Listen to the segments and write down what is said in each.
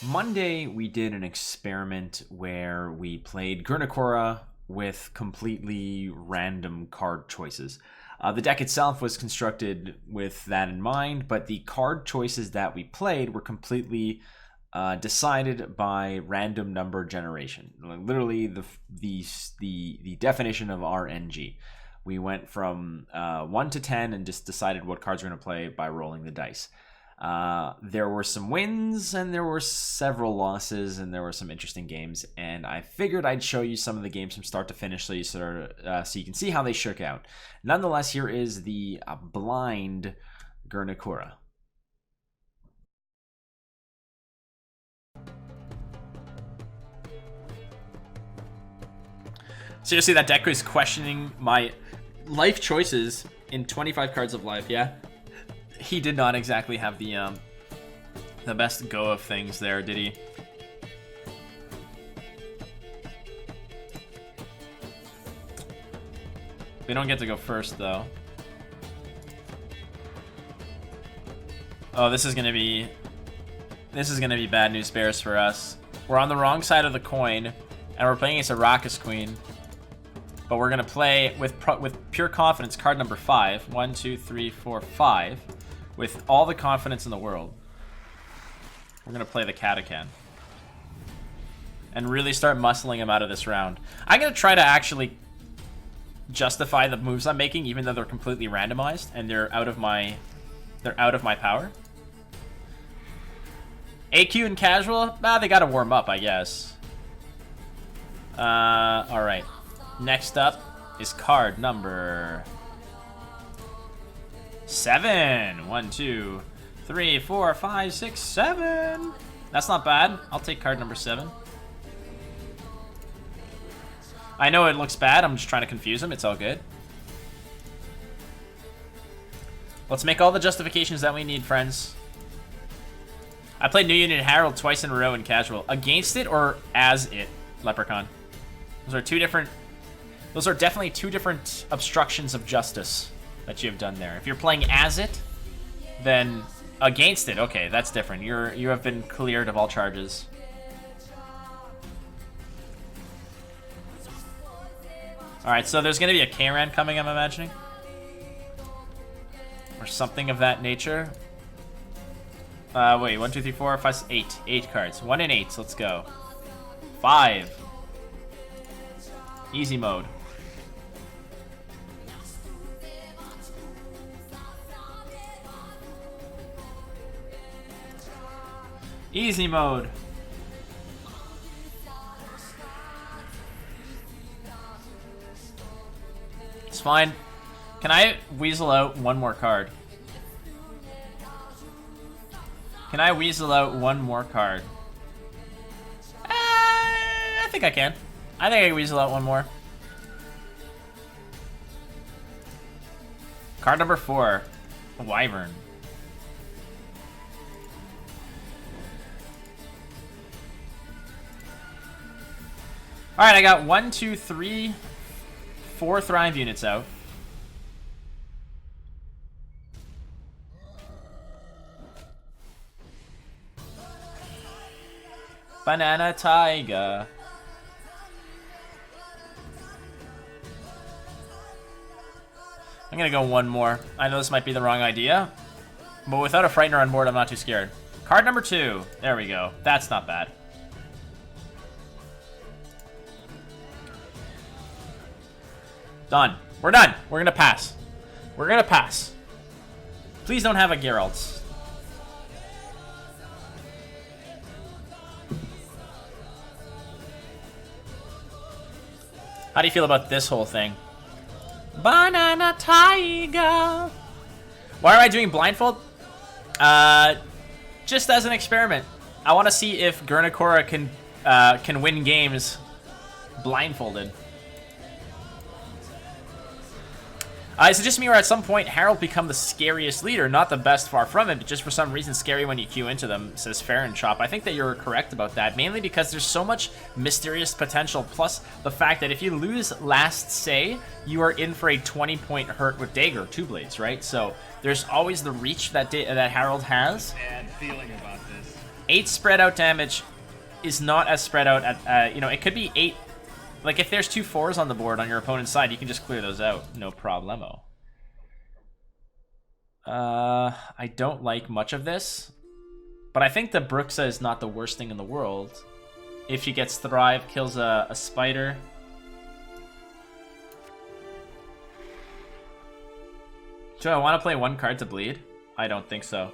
Monday, we did an experiment where we played Gurnikora with completely random card choices. The deck itself was constructed with that in mind, but the card choices that we played were completely decided by random number generation. Literally, the definition of RNG. We went from 1 to 10 and just decided what cards we're going to play by rolling the dice. There were some wins and there were several losses and there were some interesting games, and I figured I'd show you some of the games from start to finish so you can see how they shook out. Nonetheless, here is the blind Gurnikora. Seriously, that deck was questioning my life choices in 25 cards of life, yeah? He did not exactly have the best go of things there, did he? We don't get to go first, though. Oh, this is gonna be bad news bears for us. We're on the wrong side of the coin, and we're playing against a Raucous Queen. But we're gonna play with pure confidence card number 5. 1, 2, 3, 4, 5. With all the confidence in the world. We're gonna play the Katakan. And really start muscling him out of this round. I'm gonna try to actually justify the moves I'm making, even though they're completely randomized and they're out of my power. AQ and casual? They gotta warm up, I guess. Alright. Next up is card number 7. 1, 2, 3, 4, 5, 6, 7. That's not bad. I'll take card number 7. I know it looks bad. I'm just trying to confuse him. It's all good. Let's make all the justifications that we need, friends. I played New Union Herald twice in a row in casual. Against it or as it, Leprechaun? Those are definitely two different obstructions of justice that you have done there. If you're playing as it, then against it, okay, that's different. You have been cleared of all charges. Alright, so there's gonna be a K-Ran coming, I'm imagining. Or something of that nature. Wait, 1, 2, 3, 4, 5, 8. 8 cards. 1 and 8, so let's go. 5. Easy mode. Easy mode. It's fine. Can I weasel out one more card? Can I weasel out one more card? I think I can. I think I can weasel out one more. Card number 4. A Wyvern. Alright, I got 1, 2, 3, 4 Thrive units out. Banana Tiger. I'm gonna go one more. I know this might be the wrong idea, but without a Frightener on board, I'm not too scared. Card number 2. There we go. That's not bad. Done. We're done. We're gonna pass. We're gonna pass. Please don't have a Geralt. How do you feel about this whole thing? Banana Tiger. Why am I doing blindfold? Just as an experiment. I want to see if Gurnikora can win games blindfolded. It suggests to me where at some point Harold become the scariest leader, not the best, far from it, but just for some reason scary when you queue into them, says Fair and Chop. I think that you're correct about that, mainly because there's so much mysterious potential, plus the fact that if you lose last say, you are in for a 20-point hurt with Dagger, 2 blades, right? So there's always the reach that Harold has. Bad feeling about this. 8 spread out damage is not as spread out at, you know, it could be 8. Like, if there's 2 4s on the board on your opponent's side, you can just clear those out. No problemo. I don't like much of this. But I think the Bruxa is not the worst thing in the world. If she gets Thrive, kills a spider. Do I want to play 1 card to bleed? I don't think so.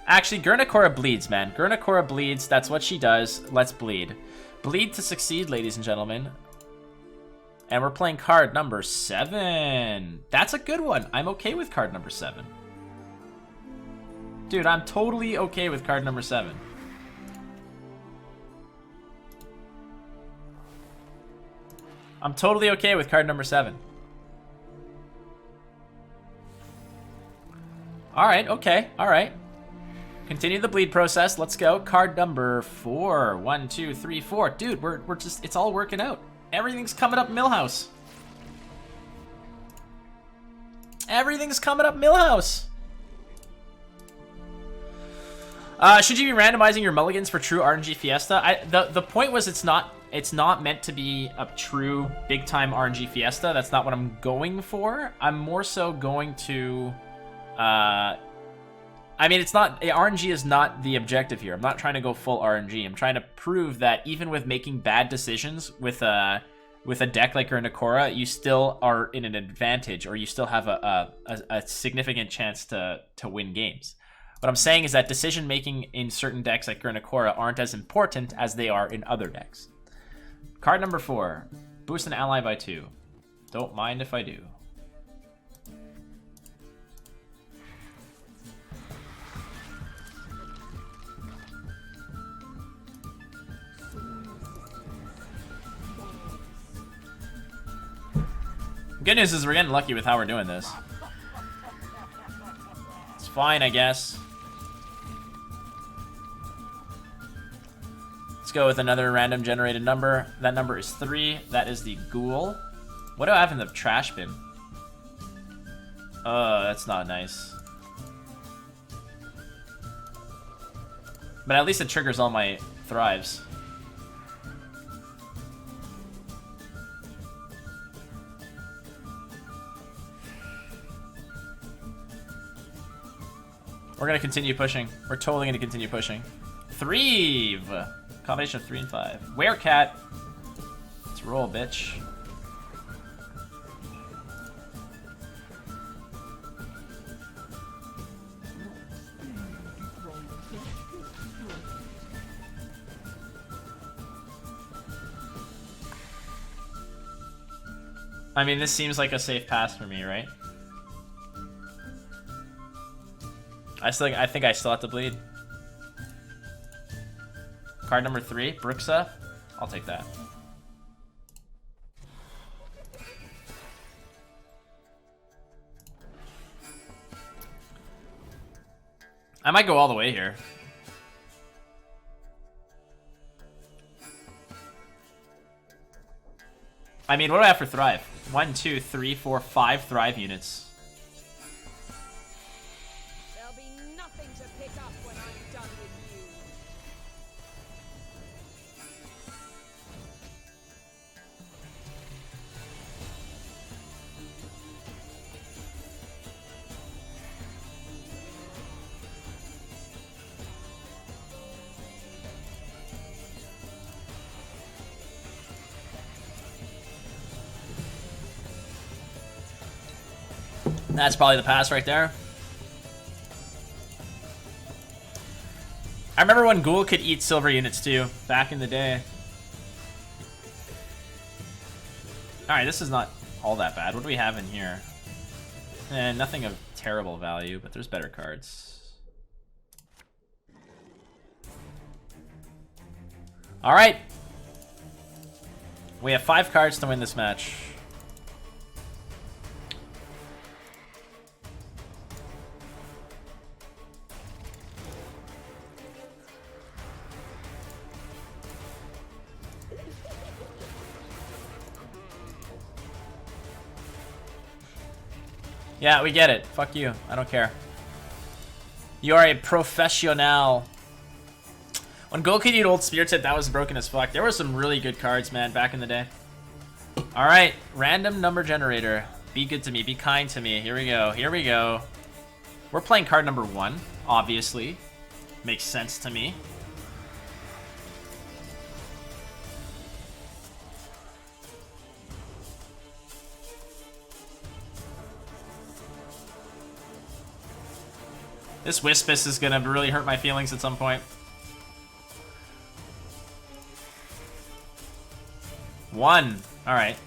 Actually, Gurnakora bleeds, man. Gurnakora bleeds. That's what she does. Let's bleed. Bleed to succeed, ladies and gentlemen. And we're playing card number 7. That's a good one. I'm okay with card number 7. Dude, I'm totally okay with card number 7. I'm totally okay with card number 7. Alright, okay, alright. Continue the bleed process. Let's go. Card number 4. 1, 2, 3, 4. Dude, we're just, it's all working out. Everything's coming up Millhouse. Everything's coming up Millhouse. Should you be randomizing your mulligans for true RNG Fiesta? The point was it's not meant to be a true big time RNG Fiesta. That's not what I'm going for. I'm more so going to I mean, it's not, RNG is not the objective here. I'm not trying to go full RNG. I'm trying to prove that even with making bad decisions with a deck like Gurnakora, you still are in an advantage, or you still have a significant chance to win games. What I'm saying is that decision making in certain decks like Gurnakora aren't as important as they are in other decks. Card number 4. Boost an ally by 2. Don't mind if I do. Good news is we're getting lucky with how we're doing this. It's fine, I guess. Let's go with another random generated number. That number is 3. That is the ghoul. What do I have in the trash bin? Oh, that's not nice. But at least it triggers all my thrives. We're gonna continue pushing. We're totally gonna continue pushing. Thrieve! Combination of 3 and 5. Werecat! Let's roll, bitch. I mean, this seems like a safe pass for me, right? I think I still have to bleed. Card number 3, Bruxa. I'll take that. I might go all the way here. I mean, what do I have for Thrive? 1, 2, 3, 4, 5 Thrive units. That's probably the pass right there. I remember when Ghoul could eat silver units too, back in the day. Alright, this is not all that bad. What do we have in here? Nothing of terrible value, but there's better cards. Alright. We have 5 cards to win this match. Yeah, we get it. Fuck you. I don't care. You are a professional. When Goku needed old Spirit Set, that was broken as fuck. There were some really good cards, man, back in the day. Alright, random number generator. Be good to me. Be kind to me. Here we go. Here we go. We're playing card number 1, obviously. Makes sense to me. This Wispus is gonna really hurt my feelings at some point. 1. Alright.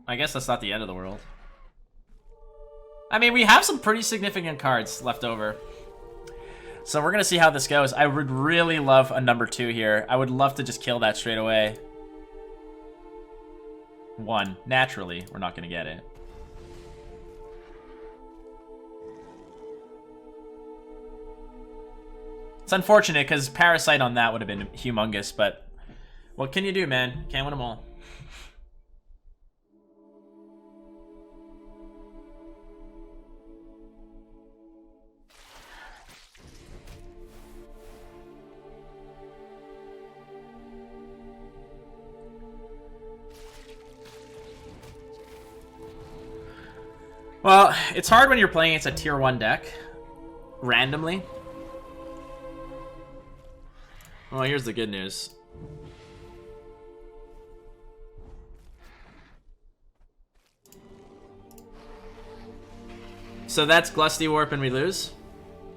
I guess that's not the end of the world. I mean, we have some pretty significant cards left over. So we're gonna see how this goes. I would really love a number 2 here. I would love to just kill that straight away. 1. Naturally, we're not gonna get it. It's unfortunate because Parasite on that would have been humongous, but what can you do, man? Can't win them all. Well, it's hard when you're playing it's a tier 1 deck randomly. Well, here's the good news. So that's Glusty Warp and we lose?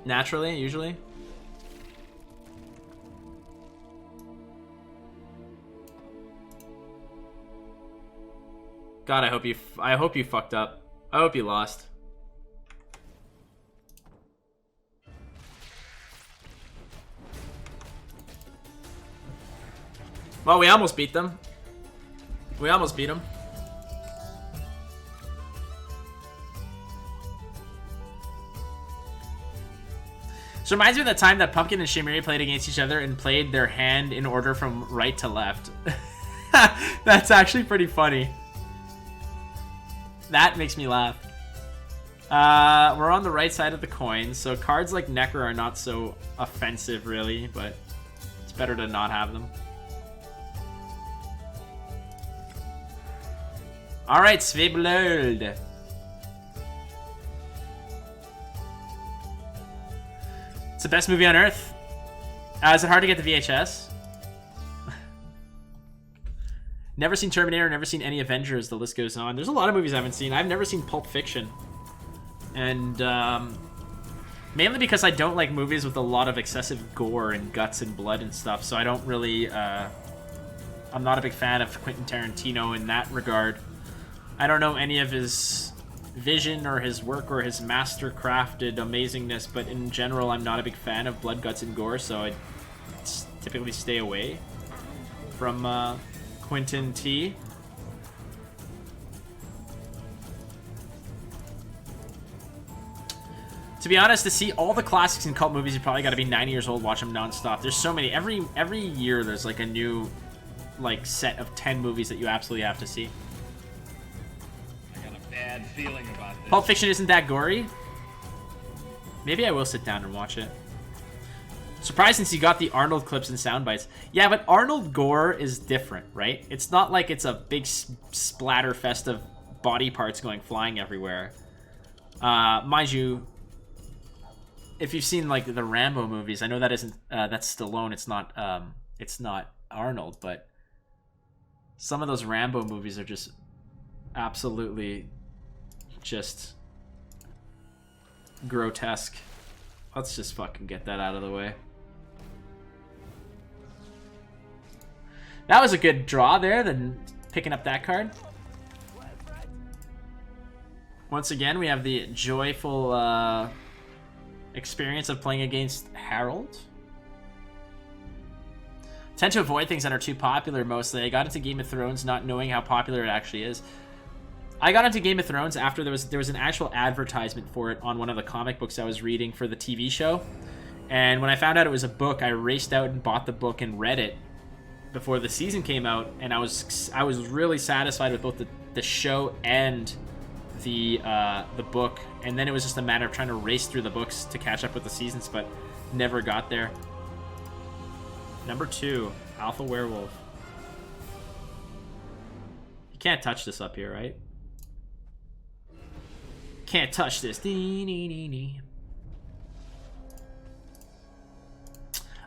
Naturally, usually? God, I hope you fucked up. I hope you lost. Well, we almost beat them. We almost beat them. So it reminds me of the time that Pumpkin and Shimiri played against each other and played their hand in order from right to left. That's actually pretty funny. That makes me laugh. We're on the right side of the coin, so cards like Necker are not so offensive, really, but it's better to not have them. Alright, Sveblold. It's the best movie on Earth. Is it hard to get the VHS? Never seen Terminator, never seen any Avengers, the list goes on. There's a lot of movies I haven't seen. I've never seen Pulp Fiction. And mainly because I don't like movies with a lot of excessive gore and guts and blood and stuff, so I don't really... I'm not a big fan of Quentin Tarantino in that regard. I don't know any of his vision or his work or his master-crafted amazingness, but in general, I'm not a big fan of blood, guts, and gore, so I typically stay away from Quentin T. To be honest, to see all the classics and cult movies, you probably got to be 90 years old, watch them non-stop. There's so many. Every year, there's like a new set of 10 movies that you absolutely have to see. Bad feeling about this. Pulp Fiction isn't that gory. Maybe I will sit down and watch it. Surprised since you got the Arnold clips and sound bites. Yeah, but Arnold gore is different, right? It's not like it's a big splatter fest of body parts going flying everywhere. Mind you, if you've seen like the Rambo movies, I know that isn't that's Stallone. It's not Arnold, but some of those Rambo movies are just absolutely just grotesque. Let's just fucking get that out of the way. That was a good draw there, then picking up that card. Once again, we have the joyful experience of playing against Harold. Tend to avoid things that are too popular mostly. I got into Game of Thrones not knowing how popular it actually is. I got into Game of Thrones after there was an actual advertisement for it on one of the comic books I was reading for the TV show. And when I found out it was a book, I raced out and bought the book and read it. before the season came out, and I was really satisfied with both the show and the book, and then it was just a matter of trying to race through the books to catch up with the seasons, but never got there. Number 2, Alpha Werewolf. You can't touch this up here, right? Can't touch this.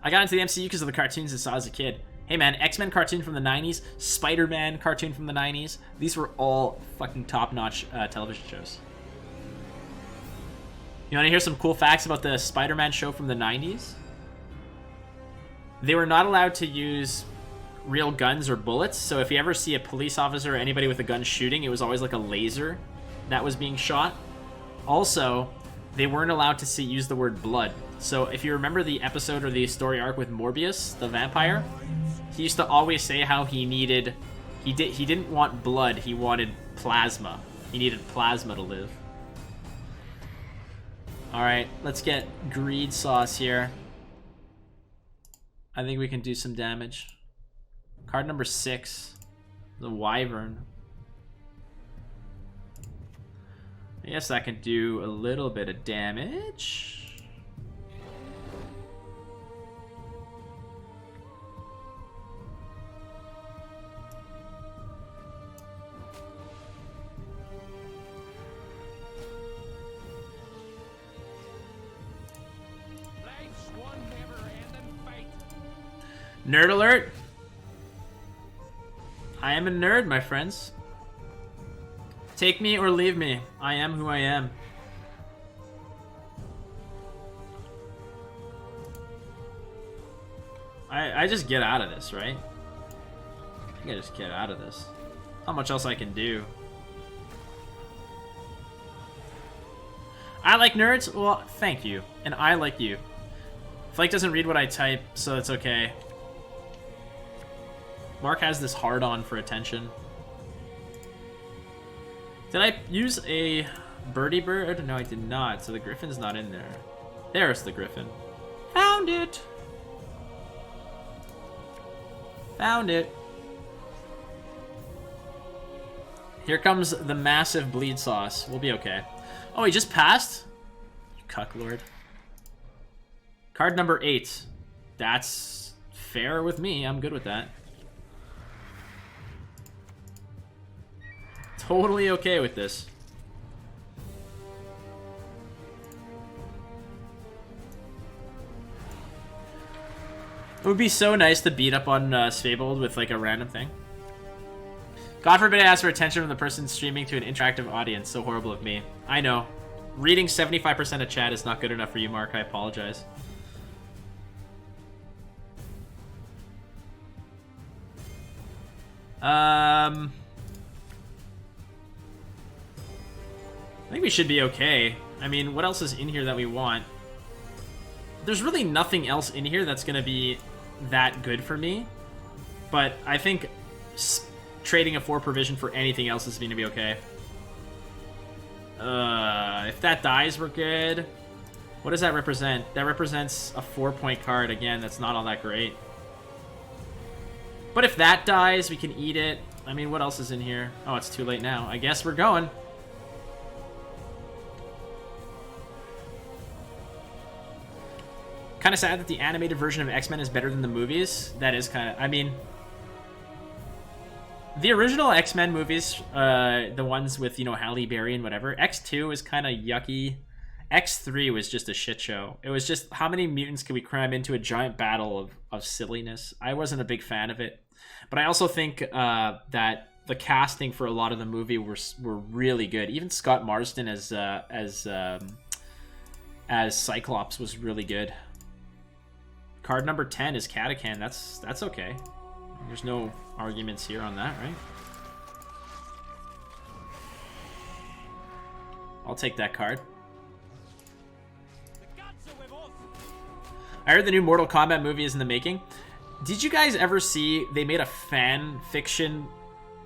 I got into the MCU because of the cartoons I saw as a kid. Hey man, X-Men cartoon from the 90s, Spider-Man cartoon from the 90s. These were all fucking top-notch television shows. You want to hear some cool facts about the Spider-Man show from the 90s? They were not allowed to use real guns or bullets, so if you ever see a police officer or anybody with a gun shooting, it was always like a laser that was being shot. Also, they weren't allowed to use the word blood. So if you remember the episode or the story arc with Morbius, the vampire, he used to always say how he didn't want blood, he wanted plasma. He needed plasma to live. Alright, let's get greed sauce here. I think we can do some damage. Card number 6, the Wyvern. I guess that can do a little bit of damage. Nerd alert! I am a nerd, my friends. Take me or leave me. I am who I am. I just get out of this, right? I think I just get out of this. How much else I can do? I like nerds? Well, thank you. And I like you. Flake doesn't read what I type, so it's okay. Mark has this hard-on for attention. Did I use a birdie bird? No, I did not, so the griffin's not in there. There's the griffin. Found it! Found it. Here comes the massive bleed sauce. We'll be okay. Oh, he just passed? You cucklord. Card number 8. That's fair with me. I'm good with that. Totally okay with this. It would be so nice to beat up on Sfabled with like a random thing. God forbid I ask for attention from the person streaming to an interactive audience. So horrible of me. I know. Reading 75% of chat is not good enough for you, Mark. I apologize. I think we should be okay. I mean, what else is in here that we want? There's really nothing else in here that's going to be that good for me. But I think trading a 4 provision for anything else is going to be okay. If that dies, we're good. What does that represent? That represents a 4-point card. Again, that's not all that great. But if that dies, we can eat it. I mean, what else is in here? Oh, it's too late now. I guess we're going. Kind of sad that the animated version of X-Men is better than the movies. That is kind of... I mean... The original X-Men movies, the ones with, you know, Halle Berry and whatever, X2 is kind of yucky. X3 was just a shit show. It was just, how many mutants could we cram into a giant battle of silliness? I wasn't a big fan of it. But I also think that the casting for a lot of the movie were really good. Even Scott Marsden as Cyclops was really good. Card number 10 is Catachan. That's okay. There's no arguments here on that, right? I'll take that card. I heard the new Mortal Kombat movie is in the making. Did you guys ever see they made a fan fiction,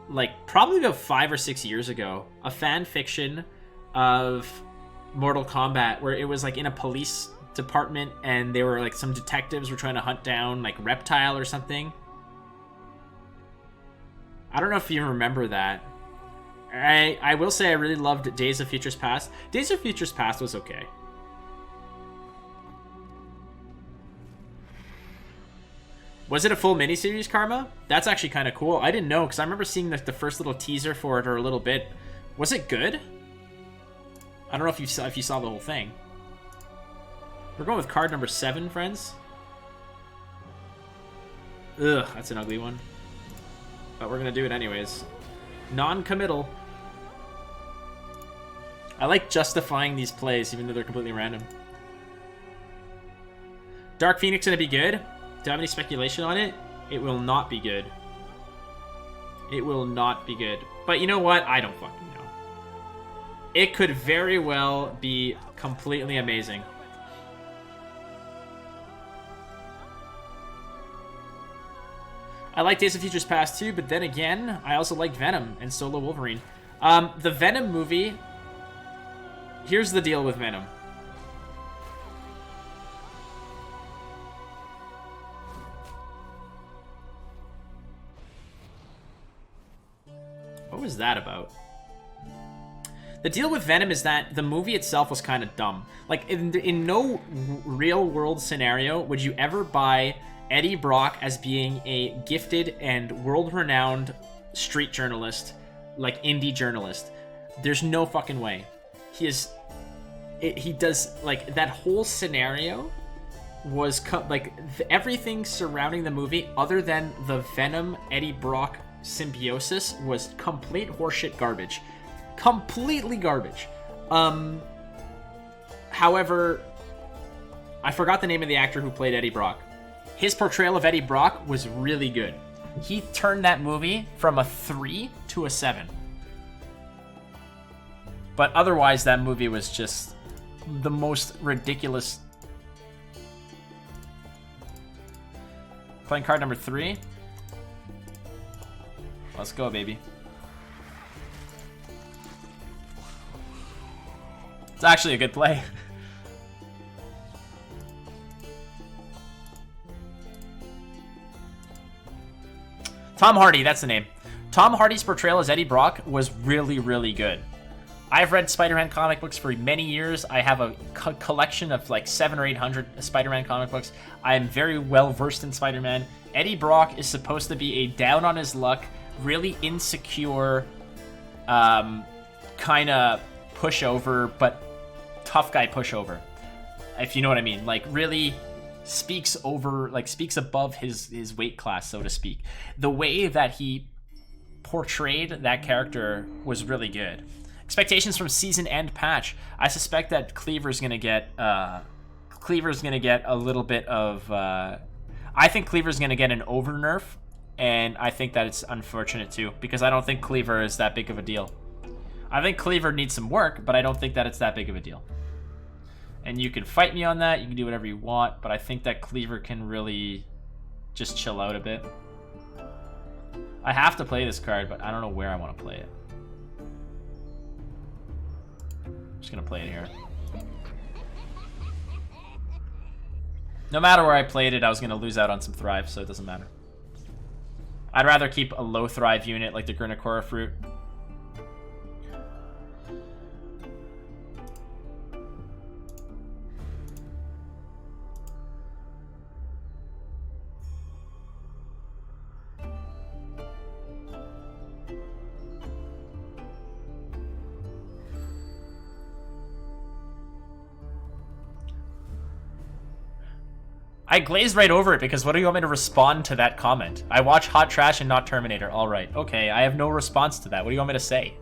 like probably about 5 or 6 years ago, a fan fiction of Mortal Kombat where it was like in a police department and they were like some detectives were trying to hunt down like Reptile or something. I don't know if you remember that. I will say I really loved Days of Futures Past. Days of Futures Past was okay. Was it a full miniseries, Karma? That's actually kind of cool. I didn't know, because I remember seeing the first little teaser for it or a little bit. Was it good? I don't know if you saw the whole thing. We're going with card number 7, friends. Ugh, that's an ugly one. But we're going to do it anyways. Non-committal. I like justifying these plays, even though they're completely random. Dark Phoenix going to be good? Do I have any speculation on it? It will not be good. It will not be good. But you know what? I don't fucking know. It could very well be completely amazing. I like Days of Futures Past too, but then again, I also like Venom and Solo Wolverine. The Venom movie... Here's the deal with Venom. What was that about? The deal with Venom is that the movie itself was kind of dumb. Like, in no real-world scenario would you ever buy Eddie Brock as being a gifted and world-renowned street journalist, like indie journalist. There's no fucking way. He does, like, that whole scenario was, everything surrounding the movie other than the Venom Eddie Brock symbiosis was complete horseshit garbage. Completely garbage. However, I forgot the name of the actor who played Eddie Brock. His portrayal of Eddie Brock was really good. He turned that movie from a 3 to a 7. But otherwise, that movie was just the most ridiculous. Playing card number 3. Let's go, baby. It's actually a good play. Tom Hardy, that's the name. Tom Hardy's portrayal as Eddie Brock was really, really good. I've read Spider-Man comic books for many years. I have a collection of like 700 or 800 Spider-Man comic books. I am very well versed in Spider-Man. Eddie Brock is supposed to be a down on his luck, really insecure, kind of pushover, but tough guy pushover, if you know what I mean. Like, really speaks above his weight class, so to speak. The way that he portrayed that character was really good. Expectations from season end patch. I suspect that Cleaver's gonna get a little bit of I think Cleaver's gonna get an over nerf, and I think that it's unfortunate too, because I don't think Cleaver is that big of a deal. I think Cleaver needs some work, but I don't think that it's that big of a deal. And you can fight me on that, you can do whatever you want, but I think that Cleaver can really just chill out a bit. I have to play this card, but I don't know where I want to play it. I'm just gonna play it here. No matter where I played it, I was gonna lose out on some thrive, so it doesn't matter. I'd rather keep a low thrive unit like the Grinacora fruit. I glazed right over it because what do you want me to respond to that comment? I watch Hot Trash and not Terminator. All right. Okay, I have no response to that. What do you want me to say?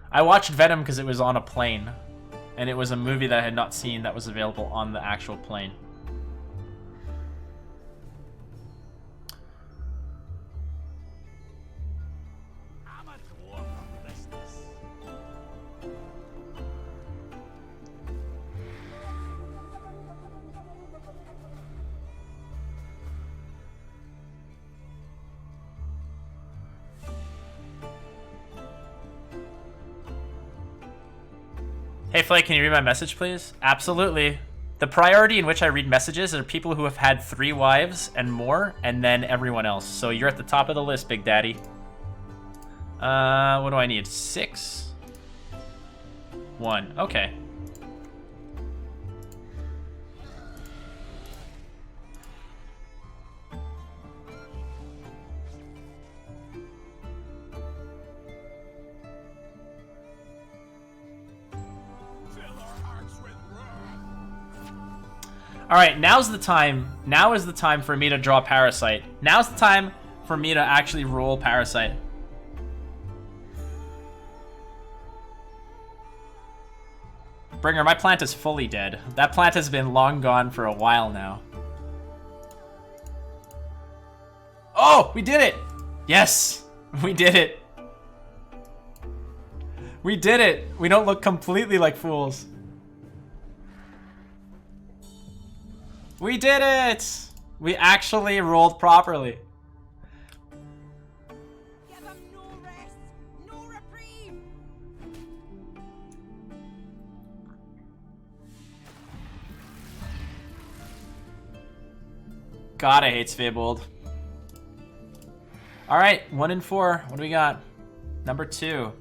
I watched Venom because it was on a plane. And it was a movie that I had not seen that was available on the actual plane. Hey Flake, can you read my message, please? Absolutely. The priority in which I read messages are people who have had 3 wives and more, and then everyone else. So you're at the top of the list, Big Daddy. What do I need? 6? 1. Okay. All right, now's the time. Now is the time for me to draw Parasite. Now's the time for me to actually roll Parasite. Bringer, my plant is fully dead. That plant has been long gone for a while now. Oh, we did it! Yes, we did it. We did it. We don't look completely like fools. We did it! We actually rolled properly. Give him no rest, no reprieve. God, I hate Sfabled. Alright, 1 and 4. What do we got? Number 2.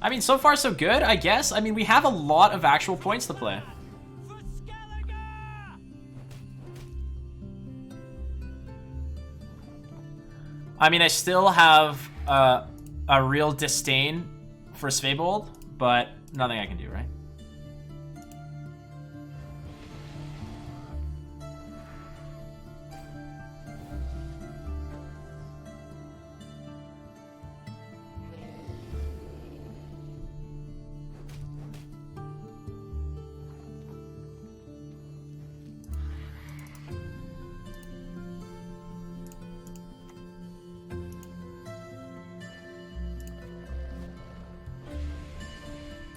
I mean, so far so good, I guess. I mean, we have a lot of actual points to play. I mean, I still have a real disdain for Sfabled, but nothing I can do, right?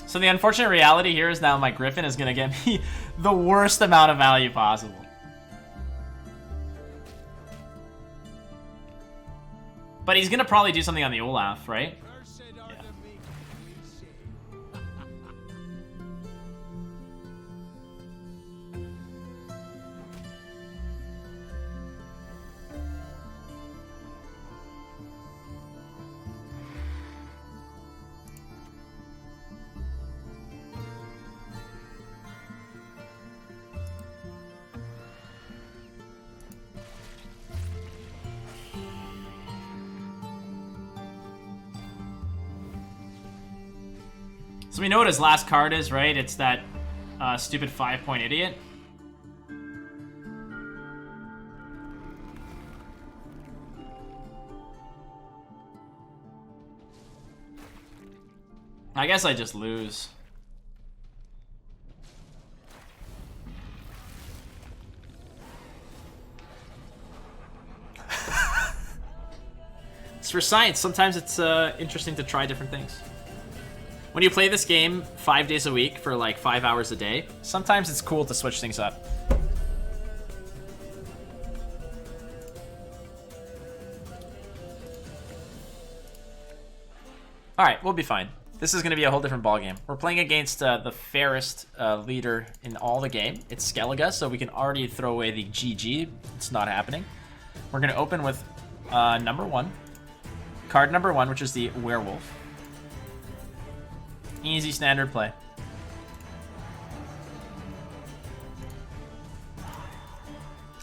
So the unfortunate reality here is now my Griffin is going to get me the worst amount of value possible. But he's going to probably do something on the Olaf, right? Yeah. So we know what his last card is, right? It's that stupid 5-point idiot. I guess I just lose. It's for science. Sometimes it's interesting to try different things. When you play this game 5 days a week for like 5 hours a day, sometimes it's cool to switch things up. Alright, we'll be fine. This is going to be a whole different ballgame. We're playing against the fairest leader in all the game. It's Skellige, so we can already throw away the GG. It's not happening. We're going to open with number 1. Card number 1, which is the Werewolf. Easy standard play.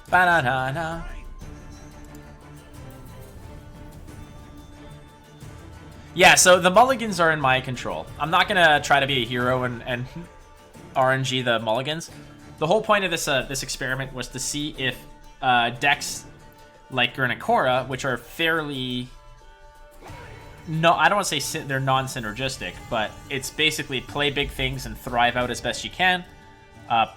Ba-da-da-da. Yeah, so the mulligans are in my control. I'm not gonna try to be a hero and RNG the mulligans. The whole point of this experiment was to see if decks like Gurnikora, which are fairly... No, I don't want to say they're non-synergistic, but it's basically play big things and thrive out as best you can.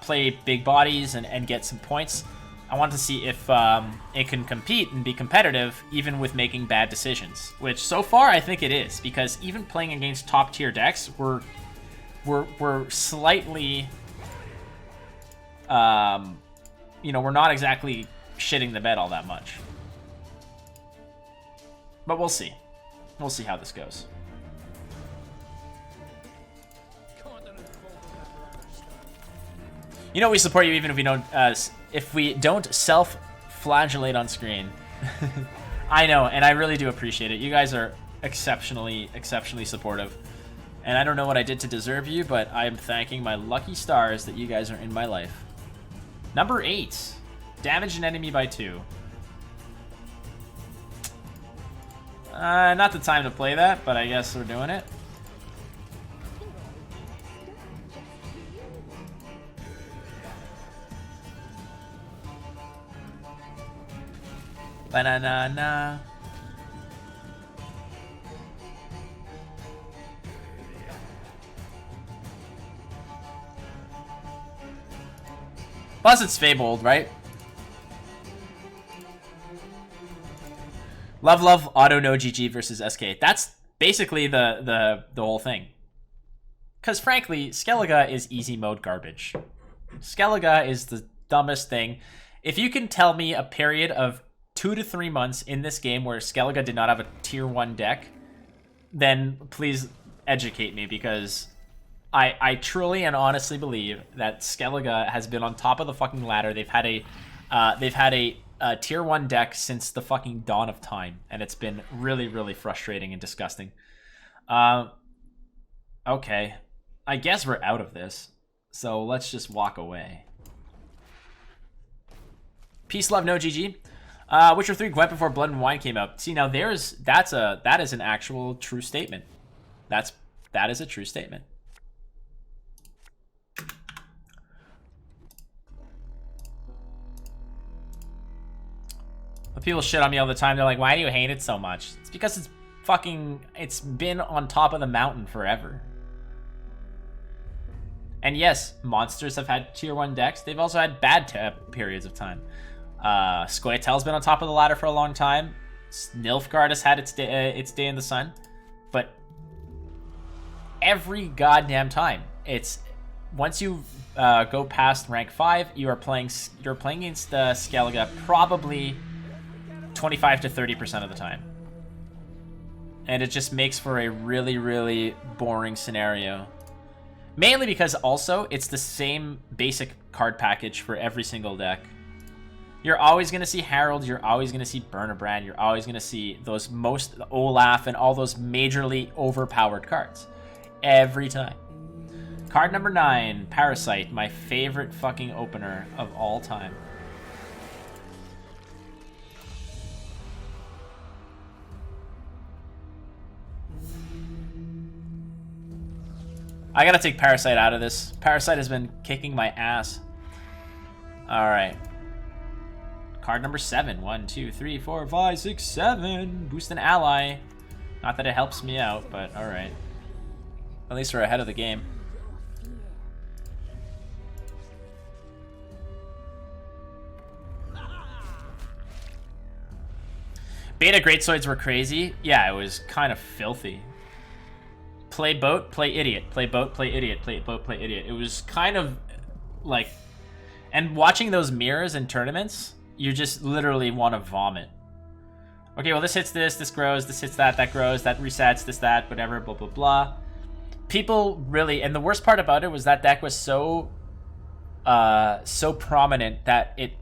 Play big bodies and get some points. I want to see if it can compete and be competitive even with making bad decisions, which so far I think it is, because even playing against top-tier decks, we're slightly... you know, we're not exactly shitting the bed all that much. But we'll see. We'll see how this goes. You know we support you even if we don't self-flagellate on screen. I know, and I really do appreciate it. You guys are exceptionally supportive. And I don't know what I did to deserve you, but I am thanking my lucky stars that you guys are in my life. Number 8. Damage an enemy by 2. Not the time to play that, but I guess we're doing it. Banana. Plus it's Fabled, right? Love, auto no GG versus SK. That's basically the whole thing. Because frankly, Skellige is easy mode garbage. Skellige is the dumbest thing. If you can tell me a period of 2 to 3 months in this game where Skellige did not have a tier 1 deck, then please educate me, because I truly and honestly believe that Skellige has been on top of the fucking ladder. They've had a tier 1 deck since the fucking dawn of time, and it's been really frustrating and disgusting. Okay, I guess we're out of this, so let's just walk away. Peace, love, no GG. Witcher 3 Gwent before Blood and Wine came out. See, now that is an actual true statement. That is a true statement. But people shit on me all the time. They're like, why do you hate it so much? It's because it's been on top of the mountain forever. And yes, monsters have had tier 1 decks. They've also had bad periods of time. Scoia'tael's been on top of the ladder for a long time. Nilfgaard has had its day in the sun. But every goddamn time, it's once you go past rank 5, you're playing against Skellige probably 25 to 30% of the time. And it just makes for a really boring scenario. Mainly because also it's the same basic card package for every single deck. You're always going to see Harold, you're always going to see Burnabrand, you're always going to see those Olaf and all those majorly overpowered cards. Every time. Card number 9, Parasite, my favorite fucking opener of all time. I gotta take Parasite out of this. Parasite has been kicking my ass. Alright. Card number 7. 1, 2, 3, 4, 5, 6, 7. Boost an ally. Not that it helps me out, but alright. At least we're ahead of the game. Beta Greatswords were crazy. Yeah, it was kind of filthy. Play boat, play idiot. Play boat, play idiot. Play boat, play idiot. It was kind of like... And watching those mirrors in tournaments, you just literally want to vomit. Okay, well this hits this grows, this hits that grows, that resets, this, that, whatever, blah, blah, blah. People really... And the worst part about it was that deck was so prominent that it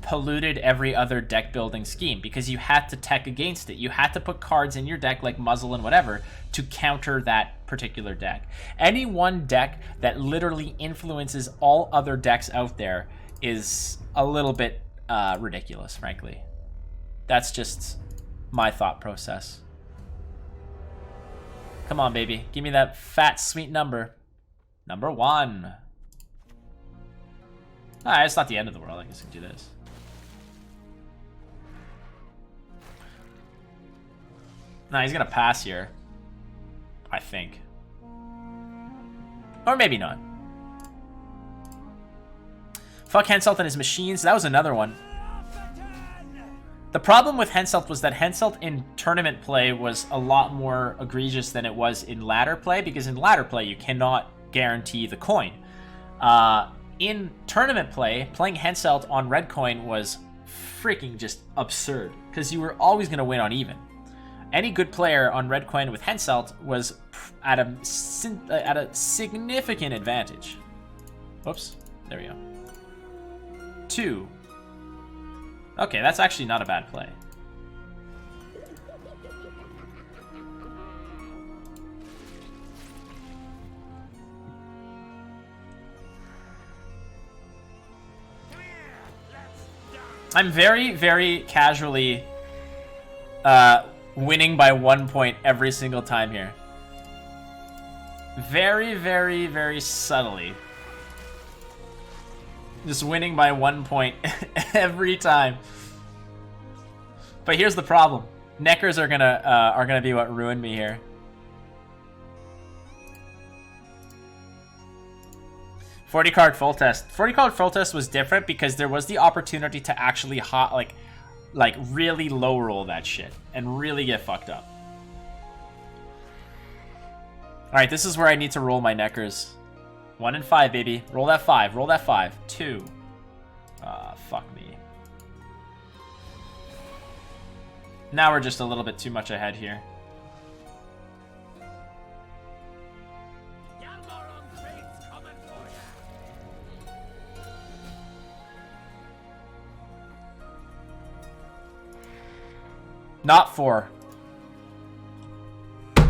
polluted every other deck building scheme, because you had to tech against it. You had to put cards in your deck like Muzzle and whatever to counter that particular deck. Any one deck that literally influences all other decks out there is a little bit ridiculous, frankly. That's just my thought process. Come on, baby. Give me that fat, sweet number. Number 1. Ah, it's not the end of the world. I guess I can do this. Nah, he's gonna pass here. I think. Or maybe not. Fuck Henselt and his machines. That was another one. The problem with Henselt was that Henselt in tournament play was a lot more egregious than it was in ladder play, because in ladder play you cannot guarantee the coin. In tournament play, playing Henselt on red coin was freaking just absurd, because you were always going to win on even. Any good player on Red Coin with Henselt was at a significant advantage. Whoops. There we go. 2. Okay, that's actually not a bad play. I'm very, very casually winning by 1 point every single time here. Very, very, very subtly. Just winning by 1 point every time. But here's the problem. Neckers are gonna be what ruined me here. $40 card full test. $40 card full test was different because there was the opportunity to actually like really low roll that shit and really get fucked up. All right, this is where I need to roll my neckers. 1 and 5, baby. Roll that 5. Roll that 5. 2. Fuck me. Now we're just a little bit too much ahead here. Not 4. Can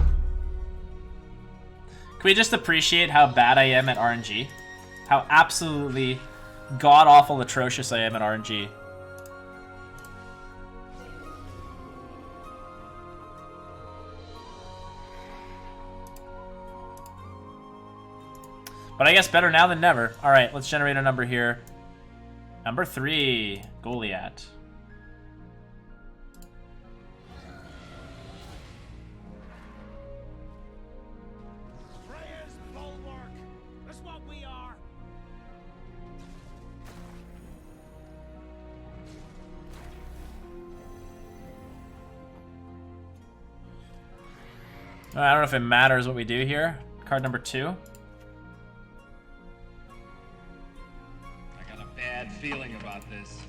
we just appreciate how bad I am at RNG? How absolutely god-awful atrocious I am at RNG. But I guess better now than never. Alright, let's generate a number here. Number 3, Goliath. I don't know if it matters what we do here. Card number 2. I got a bad feeling about this.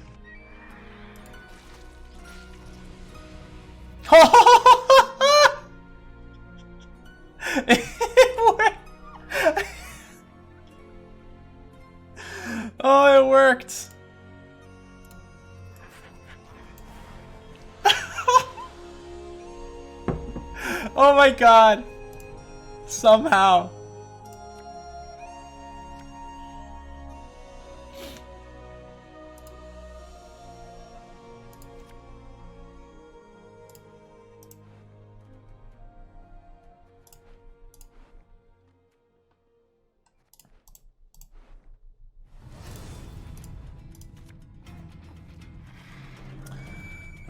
It worked. Oh, it worked. Oh my god. Somehow.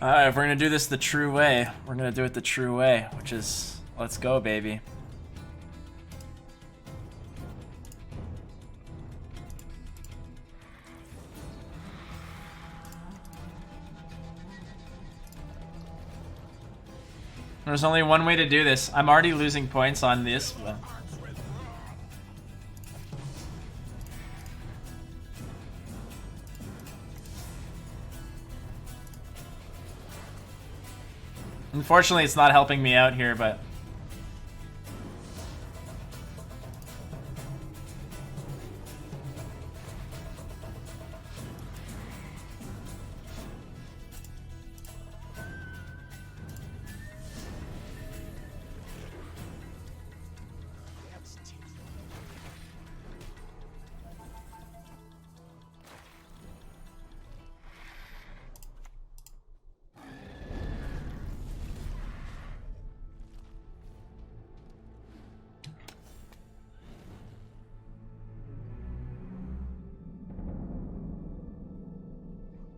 Alright, if we're gonna do this the true way, we're gonna do it the true way, which is, let's go, baby. There's only one way to do this. I'm already losing points on this. But... Unfortunately, it's not helping me out here, but...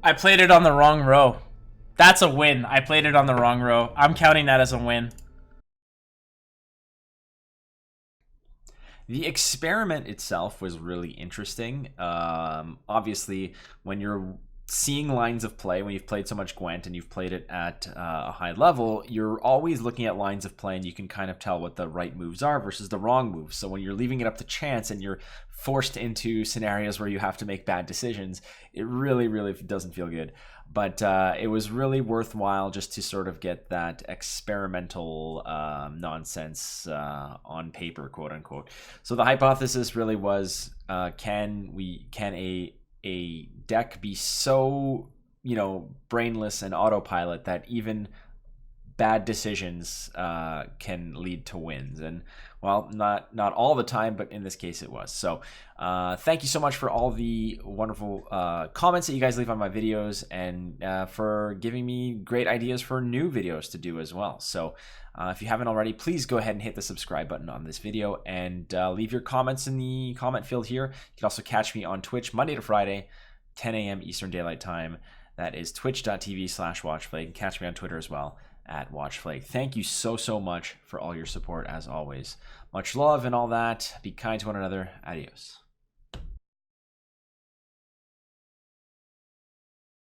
I played it on the wrong row. That's a win. I played it on the wrong row. I'm counting that as a win. The experiment itself was really interesting. Obviously, when you're seeing lines of play when you've played so much Gwent and you've played it at a high level, you're always looking at lines of play and you can kind of tell what the right moves are versus the wrong moves. So when you're leaving it up to chance and you're forced into scenarios where you have to make bad decisions, it really, really doesn't feel good. But it was really worthwhile just to sort of get that experimental nonsense on paper, quote unquote. So the hypothesis really was, can a deck be so, brainless and autopilot that even bad decisions can lead to wins? And well, not all the time, but in this case it was. So thank you so much for all the wonderful comments that you guys leave on my videos, and for giving me great ideas for new videos to do as well. So if you haven't already, please go ahead and hit the subscribe button on this video and leave your comments in the comment field here. You can also catch me on Twitch Monday to Friday, 10 a.m. Eastern Daylight Time. That is twitch.tv/watchflake. Catch me on Twitter as well, at watchflake. Thank you so much for all your support as always. Much love and all that. Be kind to one another. Adios.